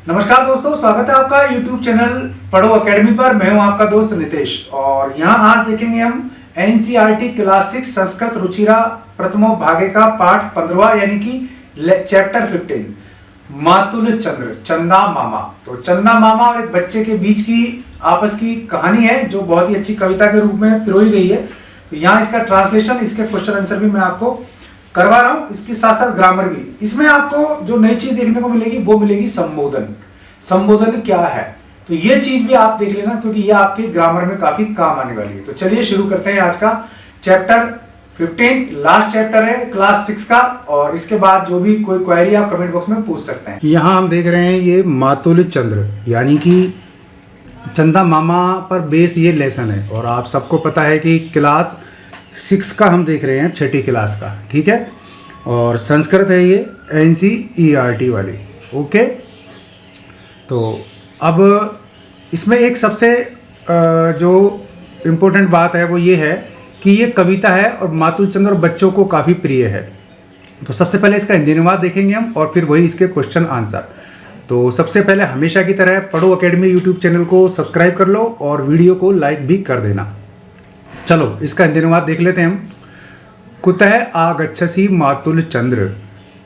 नमस्कार दोस्तों, स्वागत है आपका YouTube चैनल पढ़ो अकेडमी पर। मैं हूं आपका दोस्त नितेश और यहां आज देखेंगे हम NCERT क्लास 6 संस्कृत रुचिरा प्रथमो भागे का पाठ 15वां यानी कि चैप्टर 15 मातुल चंद्र चंदा मामा। तो चंदा मामा और एक बच्चे के बीच की आपस की कहानी है जो बहुत ही अच्छी कविता के रूप में पिरोई गई है। तो यहाँ इसका ट्रांसलेशन, इसके क्वेश्चन आंसर भी मैं आपको करवा रहा हूं, इसके साथ साथ ग्रामर भी। इसमें आपको जो नई चीज देखने को मिलेगी वो मिलेगी संबोधन। संबोधन क्या है तो ये चीज भी आप देख लेना, क्योंकि ये आपके ग्रामर में काफी काम आने वाली है। तो चलिए शुरू करते हैं आज का चैप्टर 15, लास्ट चैप्टर है क्लास 6 का। और इसके बाद जो भी कोई क्वेरी आप कमेंट बॉक्स में पूछ सकते हैं। यहाँ हम देख रहे हैं ये मातुल चंद्र यानी कि चंदा मामा पर बेस ये लेसन है। और आप सबको पता है कि क्लास 6 का हम देख रहे हैं, छठी क्लास का, ठीक है। और संस्कृत है ये NCERT वाली, ओके। तो अब इसमें एक सबसे जो इम्पोर्टेंट बात है वो ये है कि ये कविता है और मातुल चंद्र बच्चों को काफ़ी प्रिय है। तो सबसे पहले इसका हिंदी अनुवाद देखेंगे हम और फिर वही इसके क्वेश्चन आंसर। तो सबसे पहले हमेशा की तरह पढ़ो अकेडमी यूट्यूब चैनल को सब्सक्राइब कर लो और वीडियो को लाइक भी कर देना। चलो इसका हिंदी अनुवाद देख लेते हैं हम। कुतः आगच्छसि मातुल चंद्र,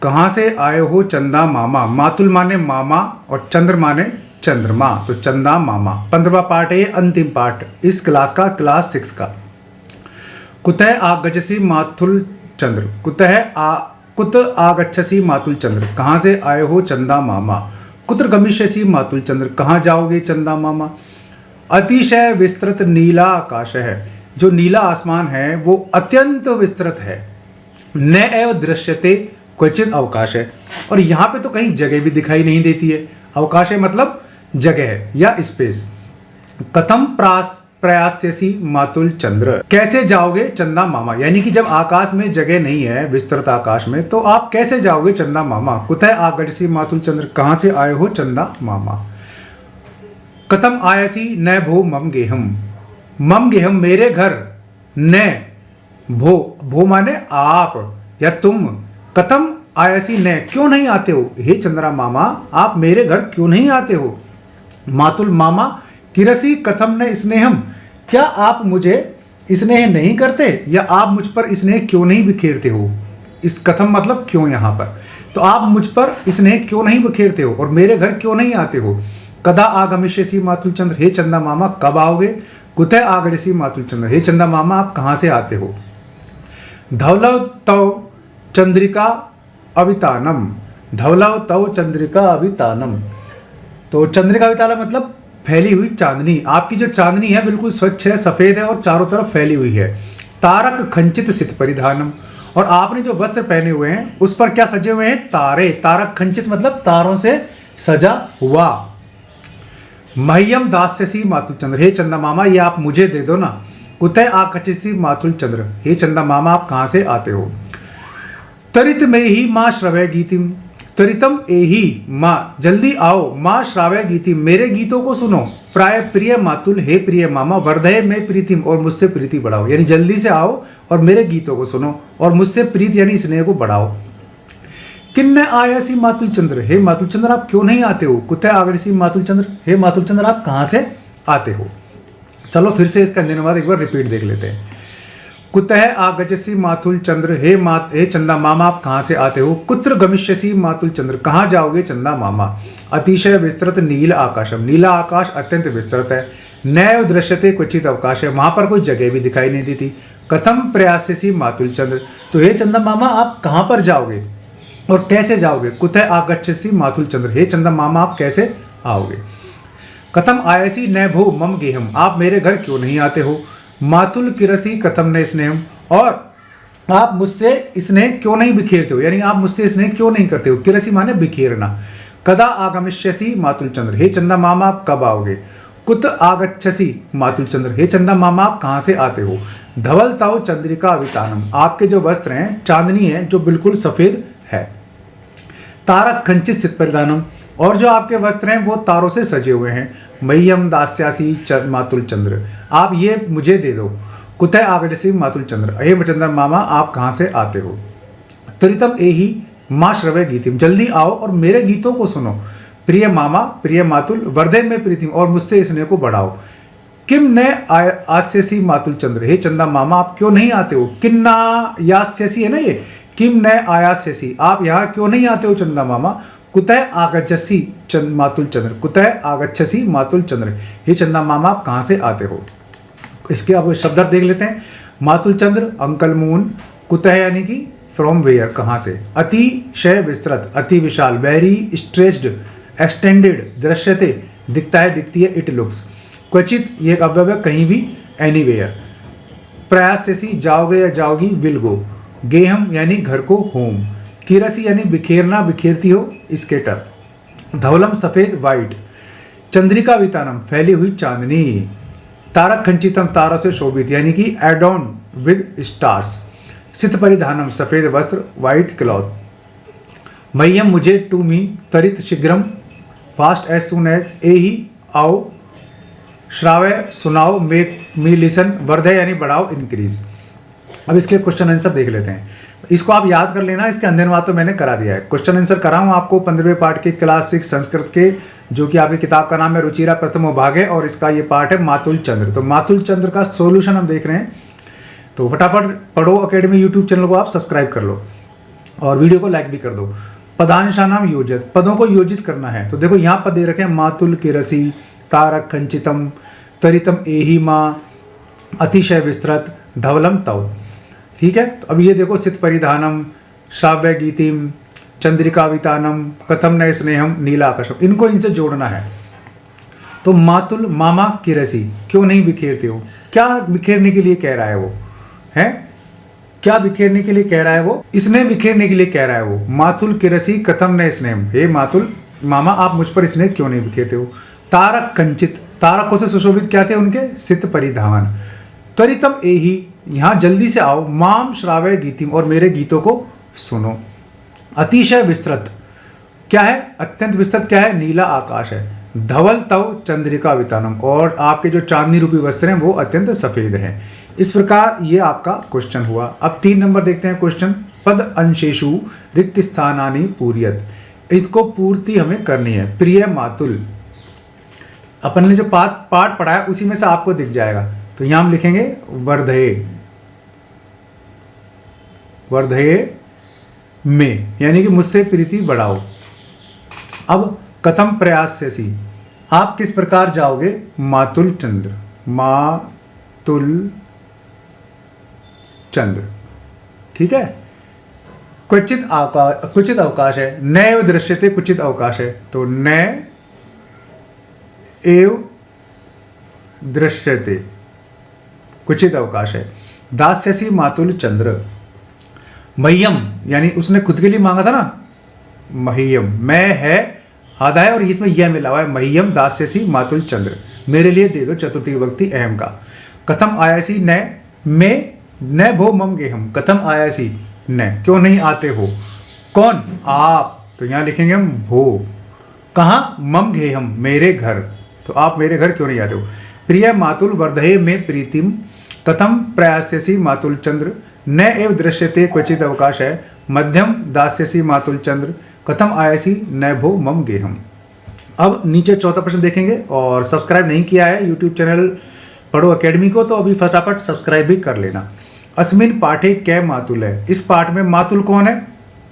कहाँ से आए हो चंदा मामा। मातुल माने मामा और चंद्र माने चंद्रमा, तो चंदा मामा। 15वां पार्ट है, अंतिम पार्ट इस क्लास का, क्लास 6 का। कुतः आगच्छसि मातुल चंद्र, कुत आगच्छसि मातुल चंद्र, कहाँ से आए हो चंदा मामा। कुत्र गमिष्यसि मातुल चंद्र, कहाँ जाओगे चंदा मामा। अतिशय विस्तृत नीला आकाश है, जो नीला आसमान है वो अत्यंत विस्तृत है। न एव दृश्यते क्वचित अवकाश है, और यहाँ पे तो कहीं जगह भी दिखाई नहीं देती है। अवकाश है मतलब जगह है या स्पेस। कथम प्रयास्यसि मातुल चंद्र, कैसे जाओगे चंदा मामा, यानी कि जब आकाश में जगह नहीं है, विस्तृत आकाश में, तो आप कैसे जाओगे चंदा मामा। कुतः आगच्छसि मातुल चंद्र, कहाँ से आए हो चंदा मामा। कथम आयसि न भो मम गेहम, मम गेहम मेरे घर, न भो माने आप या तुम। कथम आयसी न, क्यों नहीं आते हो हे चंद्रा मामा, आप मेरे घर क्यों नहीं आते हो। मातुल मामा किरसी कथम न स्नेहम, क्या आप मुझे स्नेह नहीं करते या आप मुझ पर स्नेह क्यों नहीं बिखेरते हो। इस कथम मतलब क्यों यहाँ पर, तो आप मुझ पर स्नेह क्यों नहीं बिखेरते हो और मेरे घर क्यों नहीं आते हो। कदा आगमिष्यसि मातुल चंद्र, हे चंदा मामा कब आओगे। कुतः आगच्छसि मातुल चंद्र, हे चंदा मामा आप कहाँ से आते हो। धवलव तव चंद्रिका अवितानम, धवलव तव चंद्रिका अवितानम, तो चंद्रिका अवितानम मतलब फैली हुई चांदनी। आपकी जो चांदनी है बिल्कुल स्वच्छ है, सफेद है और चारों तरफ फैली हुई है। तारक खंचित सित परिधानम, और आपने जो वस्त्र पहने हुए हैं उस पर क्या सजे हुए हैं, तारे। तारक खंचित मतलब तारों से सजा हुआ। मह्यम दास्यसि मातुल चंद्र, हे चंदा मामा ये आप मुझे दे दो ना। कुतः आगच्छसि मातुल चंद्र, हे चंदा मामा आप कहाँ से आते हो। तरित में ही माँ श्रवय गीतिम, त्वरितम एही माँ जल्दी आओ, माँ श्रावय गीतिम मेरे गीतों को सुनो। प्राय प्रिय मातुल, हे प्रिय मामा, वर्धय में प्रीतिम और मुझसे प्रीति बढ़ाओ, यानी जल्दी से आओ और मेरे गीतों को सुनो और मुझसे प्रीति यानी स्नेह को बढ़ाओ। किन्न आयसि मातुल चंद्र, हे मातुल चंद्र आप क्यों नहीं आते हो। कुतः आगच्छसि मातुल चंद्र, हे मातुल चंद्र आप कहाँ से आते हो। चलो फिर से इसका धन्यवाद एक बार रिपीट देख लेते हैं। कुतः आगच्छसि मातुल चंद्र, हे चंदा मामा आप कहाँ से आते हो। कुत्र गमिष्यसि मातुल चंद्र, कहाँ जाओगे चंदा मामा। अतिशय विस्तृत नील आकाशम, नीला आकाश अत्यंत विस्तृत है। नैव दृश्यते क्वचित अवकाश है, वहां पर कोई जगह भी दिखाई नहीं देती। कथम प्रयास्यसि मातुल चंद्र, तो हे चंदा मामा आप कहाँ पर जाओगे और कैसे जाओगे। कुतः आगच्छसि मातुल चंद्र, हे चंदा मामा आप कैसे आओगे। कथम आयसि न भो मम गेहम, आप मेरे घर क्यों नहीं आते हो। मातुल किरसी कथम न स्नेहम, और आप मुझसे स्नेह क्यों नहीं बिखेरते हो, यानी आप मुझसे स्नेह क्यों नहीं करते हो। किरसी माने बिखेरना। कदा आगमिष्यसि मातुल चंद्र, हे चंदा मामा आप कब आओगे। कुत आगच्छसि मातुल चंद्र, हे चंदा मामा आप कहाँ से आते हो। धवल तव चंद्रिका अवितानम, आपके जो वस्त्र हैं चांदनी है जो बिल्कुल सफेद है। तारक खंचित सित परिधानम, और जो आपके वस्त्र हैं वो तारों से सजे हुए हैं। मह्यम दास्यासि मातुल चंद्र, आप ये मुझे दे दो। कुतः आगच्छसि मातुल चंद्र, हे चंद्र मामा आप कहाँ से आते हो। त्वरितम एही माँ श्रवय गीतिम, जल्दी आओ और मेरे गीतों को सुनो। प्रिय मामा, प्रिय मातुल, वर्धे में प्रीतिम और मुझसे स्नेह को बढ़ाओ। किम न आस्यसी मातुल चंद्र, हे चंदा मामा आप क्यों नहीं आते हो। किन्ना यास्यसी है ना ये, किम न आयास्यसी, आप यहाँ क्यों नहीं आते हो चंदा मामा। कुतः आगच्छसि मातुल चंद्र, कुतः आगच्छसि मातुल चंद्र, हे चंदा मामा आप कहाँ से आते हो। इसके अब शब्दार्थ देख लेते हैं। मातुल चंद्र, अंकल मून, कुतः यानी कि फ्रॉम वेयर, कहाँ से। अतिशय विस्तृत, अति विशाल, वेरी स्ट्रेच्ड, एक्सटेंडेड, दृश्यते दिखता है, दिखती है, इट लुक्स। क्वचित ये एक अव्यय है, कहीं भी, एनीवेयर। प्रयास्यसी जाओगे या जाओगी, विल गो। गेहम यानी घर को, होम। किरसी यानी बिखेरना, बिखेरती हो, स्केटर। धवलम सफेद, वाइट। चंद्रिका वितानम फैली हुई चांदनी। तारक खंचितम तारों से शोभित यानी कि एडॉन विद स्टार्स। सित परिधानम सफेद वस्त्र, वाइट क्लॉथ। मह्यम मुझे, टू मी, तरित शीघ्रम, फास्ट एज सून एज, ए ही आओ। श्राव्य सुनाओ, मेक मी लिसन, वर्धे यानी बढ़ाओ, इंक्रीज। अब इसके क्वेश्चन आंसर देख लेते हैं। इसको आप याद कर लेना, इसके अंदर बात तो मैंने करा दिया है। क्वेश्चन आंसर कराऊँ आपको 15वें पार्ट के क्लास 6 संस्कृत के, जो कि आपकी किताब का नाम है रुचिरा प्रथम भाग है, और इसका ये पार्ट है मातुल चंद्र। तो मातुल चंद्र का सोल्यूशन हम देख रहे हैं, तो फटाफट पढ़ो अकेडमी यूट्यूब चैनल को आप सब्सक्राइब कर लो और वीडियो को लाइक भी कर दो। पदांशानाम योजित, पदों को योजित करना है। तो देखो यहाँ पद दे रखे हैं, मातुल किरसी, तारक खंचितम, तरितम एही माँ, अतिशय विस्तृत, धवलम तव। ठीक है, तो अब ये देखो, सित परिधानम, श्राव्य गीतिम, चंद्रिका वितानम, कथम न स्नेहम, नीला आकाशम, इनको इनसे जोड़ना है। तो मातुल मामा किरसी, क्यों नहीं बिखेरते हो, क्या बिखेरने के लिए कह रहा है वो, है क्या बिखेरने के लिए कह रहा है वो, इसने बिखेरने के लिए कह रहा है वो। मातुल किरसी कथम न स्नेहम, हे मातुल मामा आप मुझ पर स्नेह क्यों नहीं बिखेरते हो। तारक कंचित, तारकों से सुशोभित क्या थे उनके, सित परिधान। त्वरितम एही, यहाँ जल्दी से आओ, माम श्राव्य गीतिम, और मेरे गीतों को सुनो। अतिशय विस्तृत क्या है, अत्यंत विस्तृत क्या है, नीला आकाश है। धवल तव चंद्रिका वितानम, और आपके जो चांदनी रूपी वस्त्र हैं वो अत्यंत सफेद हैं। इस प्रकार ये आपका क्वेश्चन हुआ। अब 3 नंबर देखते हैं क्वेश्चन। पद अंशेषु रिक्त स्थानानि पूर्यत, इसको पूर्ति हमें करनी है। प्रिय मातुल, अपन ने जो पाठ पढ़ा है उसी में से आपको दिख जाएगा। तो यहां हम लिखेंगे वर्धये, वर्धये में, यानी कि मुझसे प्रीति बढ़ाओ। अब कथम प्रयास्यसि, आप किस प्रकार जाओगे, मातुल चंद्र, मातुल चंद्र। ठीक है, क्वचित अवकाश है, नैव दृश्यते कुचित अवकाश है, तो न एव दृश्यते कुचित अवकाश है। दास्यसी मातुल चंद्र। मह्यम यानी उसने खुद के लिए मांगा था ना, मह्यम, मैं है आधा है और इसमें यह मिला हुआ है। मह्यम दास्यसी मातुल चंद्र, मेरे लिए दे दो चतुर्थी विभक्ति अहम का। कथम आयासी न, मैं न भो मम गेहम, कथम आयासी न, क्यों नहीं आते हो, कौन, आप, तो यहां लिखेंगे हम भो। कहाँ, मम गेहम, मेरे घर, तो आप मेरे घर क्यों नहीं आते हो। प्रिय मातुल वर्धये में प्रीतिम, कथम प्रयास्यसी मातुल चंद्र, न एव दृश्यते क्वचित अवकाश है। मध्यम दास्यसी मातुल चंद्र, कथम आयासी न भो मम गेहम। अब नीचे चौथा प्रश्न देखेंगे, और सब्सक्राइब नहीं किया है यूट्यूब चैनल पढ़ो अकेडमी को तो अभी फटाफट सब्सक्राइब भी कर लेना। अस्मिन पाठे कै मातुल है, इस पाठ में मातुल कौन है,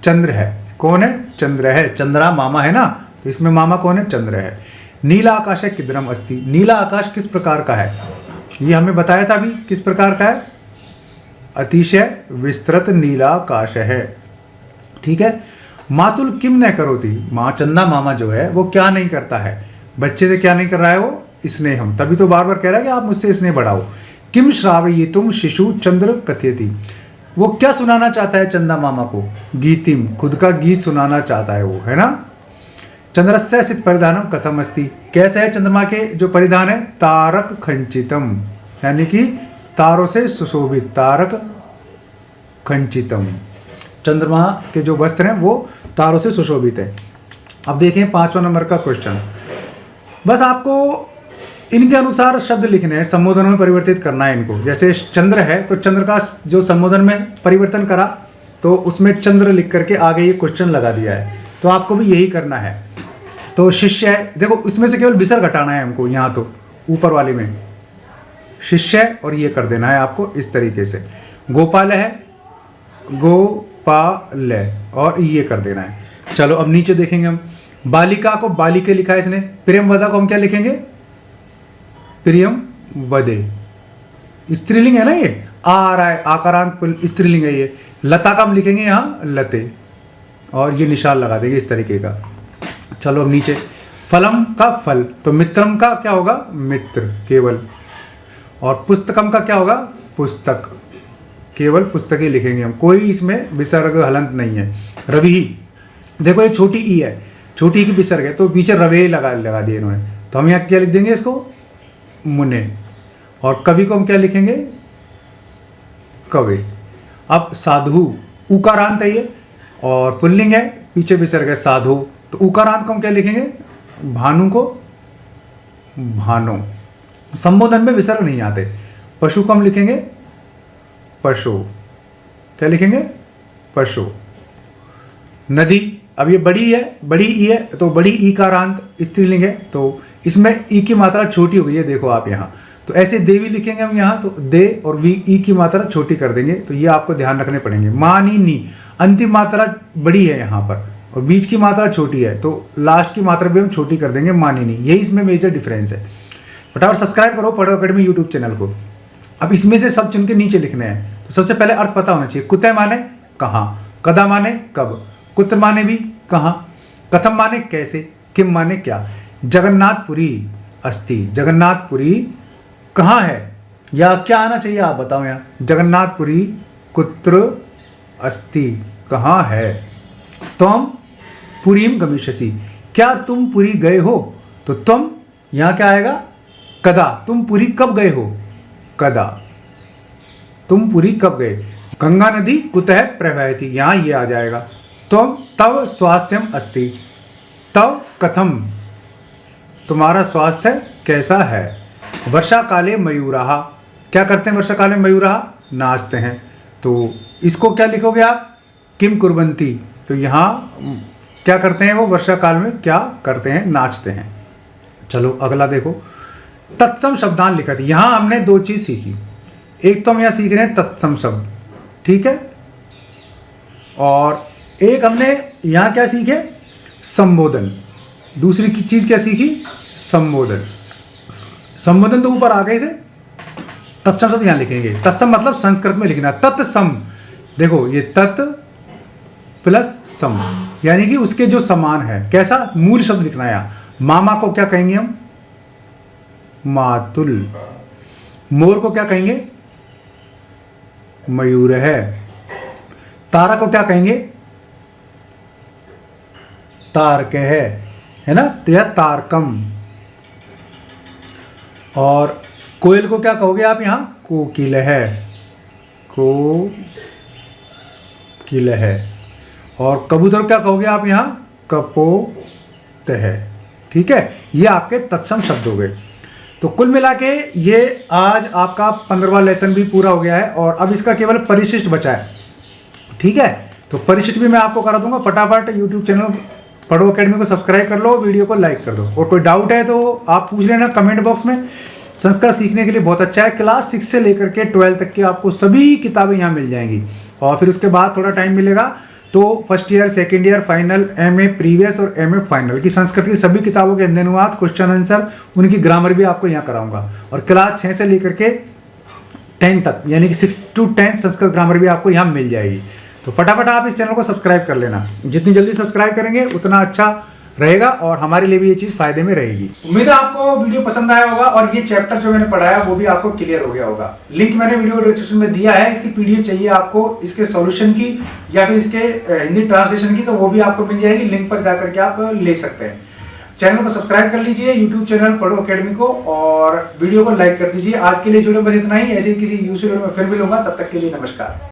चंद्र है। कौन है, चंद्र है। चंद्रा मामा है ना, तो इसमें मामा कौन है, चंद्र है। नीला आकाश है किदरम अस्ति, नीला आकाश किस प्रकार का है, ये हमें बताया था अभी, किस प्रकार का है, अतिशय विस्तृत नीला आकाश है। ठीक है, मातुल किम न करोति, माँ चंदा मामा जो है वो क्या नहीं करता है, बच्चे से क्या नहीं कर रहा है वो, स्नेहम, तभी तो बार बार कह रहा है कि आप मुझसे स्नेह बढ़ाओ। किम श्रावयितुम शिशु चंद्र कथयति, वो क्या सुनाना चाहता है चंदा मामा को, गीतिम, खुद का गीत सुनाना चाहता है वो, है ना। चंद्रस्य सित परिधानम कथम अस्ति, कैसे है चंद्रमा के जो परिधान है, तारक खंचितम, यानी कि तारों से सुशोभित, तारक खंचितम, चंद्रमा के जो वस्त्र हैं वो तारों से सुशोभित है। अब देखें 5वां नंबर का क्वेश्चन। बस आपको इनके अनुसार शब्द लिखने हैं, संबोधन में परिवर्तित करना है इनको। जैसे चंद्र है तो चंद्र का जो संबोधन में परिवर्तन करा तो उसमें चंद्र लिख करके आगे ये क्वेश्चन लगा दिया है, तो आपको भी यही करना है। तो शिष्य है, देखो इसमें से केवल विसर्ग घटाना है हमको, यहाँ तो ऊपर वाले में शिष्य है और ये कर देना है आपको इस तरीके से। गोपाल है, गोपाल और ये कर देना है। चलो अब नीचे देखेंगे हम, बालिका को बालिके लिखा है इसने, प्रियम वदा को हम क्या लिखेंगे, प्रियम वदे। स्त्रीलिंग है ना ये, आ रहा है, आकारांत स्त्रीलिंग है ये। लता का हम लिखेंगे यहाँ लते और ये निशान लगा देंगे इस तरीके का। चलो अब नीचे, फलम का फल, तो मित्रम का क्या होगा, मित्र केवल। और पुस्तकम का क्या होगा, पुस्तक, केवल पुस्तक ही लिखेंगे हम, कोई इसमें विसर्ग हलंत नहीं है। रवि, देखो ये छोटी ई है, छोटी की विसर्ग है तो पीछे रवे लगा दिए इन्होंने, तो हम यहाँ क्या लिख देंगे इसको, मुने। और कवि को हम क्या लिखेंगे, कवि। अब साधु, उकारांत है ये और पुल्लिंग है, पीछे विसर्ग है साधु, तो उकारांत को हम क्या लिखेंगे, भानु को भानो। संबोधन में विसर्ग नहीं आते। पशु को हम लिखेंगे पशु, क्या लिखेंगे, पशु। नदी, अब ये बड़ी है, बड़ी ई है तो बड़ी ई कारांत स्त्रीलिंग है, तो इसमें ई की मात्रा छोटी हो गई है, देखो आप यहाँ। तो ऐसे देवी लिखेंगे हम यहाँ, तो दे और वी ई की मात्रा छोटी कर देंगे, तो ये आपको ध्यान रखने पड़ेंगे। मानी नी, अंतिम मात्रा बड़ी है यहाँ पर और बीच की मात्रा छोटी है, तो लास्ट की मात्रा भी हम छोटी कर देंगे, मानी नी। यही इसमें मेजर डिफरेंस है। फटाफट सब्सक्राइब करो पढ़ो अकेडमी यूट्यूब चैनल को। अब इसमें से सब चुन के नीचे लिखने हैं। तो सबसे पहले अर्थ पता होना चाहिए। कुतः माने कहाँ, कदा माने कब, कुत्र माने भी कहाँ, कथम माने कैसे, किम माने क्या। जगन्नाथपुरी अस्ति, जगन्नाथपुरी कहाँ है या क्या आना चाहिए आप बताओ यहाँ। जगन्नाथपुरी कुत्र अस्ति, कहाँ है। त्वम पुरीम गमिष्यसि, क्या तुम पुरी गए हो, तो तुम यहाँ क्या आएगा, कदा, तुम पुरी कब गए हो, कदा, तुम पुरी कब गए। गंगा नदी कुतः प्रवहति, यहाँ ये आ जाएगा। त्वम तव स्वास्थ्यम अस्ति, तव कथम, तुम्हारा स्वास्थ्य कैसा है। वर्षा काले मयूराः, क्या करते हैं वर्षा काले में मयूराः, नाचते हैं। तो इसको क्या लिखोगे आप, किम कुर्वन्ति, तो यहाँ क्या करते हैं वो वर्षा काल में क्या करते हैं, नाचते हैं। चलो अगला देखो, तत्सम शब्दान लिखा था। यहाँ हमने दो चीज सीखी, एक तो हम यहाँ सीख रहे हैं तत्सम शब्द, ठीक है, और एक हमने यहाँ क्या सीखे, संबोधन। दूसरी चीज क्या सीखी, संबोधन। संबोधन तो ऊपर आ गए थे, तत्सम शब्द यहाँ लिखेंगे। तत्सम मतलब संस्कृत में लिखना, तत्सम, देखो ये तत् प्लस सम, यानी कि उसके जो समान है, कैसा, मूल शब्द लिखना है यहाँ। मामा को क्या कहेंगे हम, मातुल। मोर को क्या कहेंगे, मयूर है। तारा को क्या कहेंगे, तारक है ना, तो यह तारकम। और कोयल को क्या कहोगे आप यहाँ, कोकिल है, कोकिल है। और कबूतर क्या कहोगे आप यहाँ, कपोत है, ठीक है। ये आपके तत्सम शब्द हो गए। तो कुल मिला के ये आज आपका 15वां लेसन भी पूरा हो गया है और अब इसका केवल परिशिष्ट बचा है, ठीक है। तो परिशिष्ट भी मैं आपको करा दूंगा। फटाफट यूट्यूब चैनल पढ़ो अकेडमी को सब्सक्राइब कर लो, वीडियो को लाइक कर दो, और कोई डाउट है तो आप पूछ लेना कमेंट बॉक्स में। संस्कृत सीखने के लिए बहुत अच्छा है, क्लास 6 से लेकर के 12 तक की आपको सभी किताबें यहाँ मिल जाएंगी। और फिर उसके बाद थोड़ा टाइम मिलेगा तो first year, second year, final, MA previous और एमए फाइनल की संस्कृत की सभी किताबों के हिंदी अनुवाद, क्वेश्चन आंसर, उनकी ग्रामर भी आपको यहाँ कराऊंगा। और क्लास 6 से लेकर के 10 तक यानी कि 6 to 10 संस्कृत ग्रामर भी आपको यहाँ मिल जाएगी। तो फटाफट आप इस चैनल को सब्सक्राइब कर लेना, जितनी जल्दी सब्सक्राइब करेंगे उतना अच्छा रहेगा और हमारे लिए भी ये चीज़ फायदे में रहेगी। उम्मीद है आपको वीडियो पसंद आया होगा और ये चैप्टर जो मैंने पढ़ाया वो भी आपको क्लियर हो गया होगा। लिंक मैंने वीडियो डिस्क्रिप्शन में दिया है, इसकी पीडीएफ चाहिए आपको इसके सॉल्यूशन की या फिर इसके हिंदी ट्रांसलेशन की, तो वो भी आपको मिल जाएगी। लिंक पर जाकर के आप ले सकते हैं। चैनल को सब्सक्राइब कर लीजिए, यूट्यूब चैनल पढ़ो अकेडमी को, और वीडियो को लाइक कर दीजिए। आज के लिए इस वीडियो में बस इतना ही। ऐसे ही किसी यूज वीडियो में फिर मिलूंगा, तब तक के लिए नमस्कार।